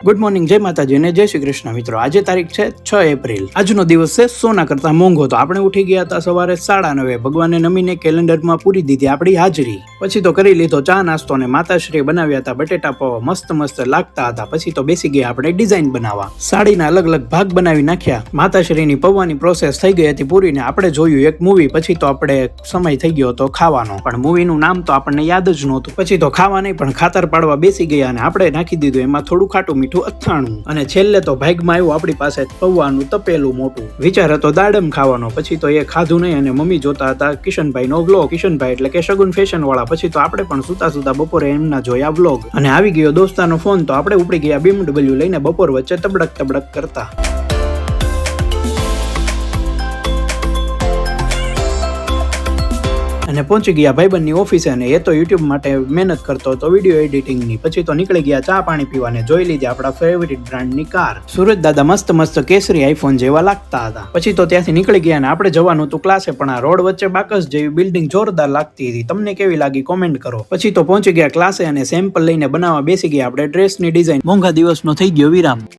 Good morning, જય માતાજી અને જય શ્રી કૃષ્ણ મિત્રો. આજે તારીખ છે 6 એપ્રિલ. આજનો દિવસ છે સોના કરતા મોંઘો. તો આપણે ઉઠી ગયા હતા સવારે 9:30. ભગવાને નમીને કેલેન્ડરમાં પૂરી દીધી આપણી હાજરી. પછી તો કરી લીધો ચા નાસ્તો ને માતાશ્રીએ બનાવ્યા હતા બટેટા પૌવા, મસ્ત મસ્ત લાગતા હતા. પછી તો બેસી ગયા આપણે ડિઝાઇન બનાવવા. સાડીના અલગ અલગ ભાગ બનાવી નાખ્યા. માતાશ્રીની પૌવાની પ્રોસેસ થઈ ગઈ હતી પૂરી ને આપણે જોયું એક મૂવી. પછી તો આપણે સમય થઈ ગયો હતો ખાવાનો, પણ મૂવીનું નામ તો આપણને યાદ જ નહોતું. પછી તો ખાવા નહીં પણ ખાતર પાડવા બેસી ગયા અને આપણે નાખી દીધું એમાં થોડું ખાટું મીઠું અથાણું. અને છેલ્લે તો ભાગમાં આવ્યું આપણી પાસે પૌવાનું તપેલું મોટું. વિચાર હતો દાડમ ખાવાનો. પછી તો એ ખાધું નહીં અને મમ્મી જોતા હતા કિશનભાઈ નો વ્લોગ. કિશનભાઈ એટલે કે શગુન ફેશન વાળા. પછી તો આપણે પણ સુતા બપોરે એમના જોયા વ્લોગ. અને આવી ગયો દોસ્તાનો ફોન તો આપણે ઉપડી ગયા BMW લઈને બપોર વચ્ચે તબડક કરતા. અને પહોંચી ગયા ભાઈબંધની ઓફિસે અને એ તો યુટ્યુબ માટે મહેનત કરતો હતો વિડીયો એડિટિંગની. પછી તો નીકળી ગયા ચા પાણી પીવાને. જોઈ લીધી આપણા ફેવરિટ બ્રાન્ડની કાર. સુરજ દાદા મસ્ત કેસરી આઈફોન જેવા લાગતા હતા. પછી તો ત્યાંથી નીકળી ગયા અને આપણે જવાનું હતું ક્લાસે, પણ આ રોડ વચ્ચે બાકસ જેવી બિલ્ડિંગ જોરદાર લાગતી હતી. તમને કેવી લાગી કોમેન્ટ કરો. પછી તો પહોંચી ગયા ક્લાસે અને સેમ્પલ લઈને બનાવવા બેસી ગયા આપણે ડ્રેસની ડિઝાઇન. મોંઘા દિવસનો થઈ ગયો વિરામ.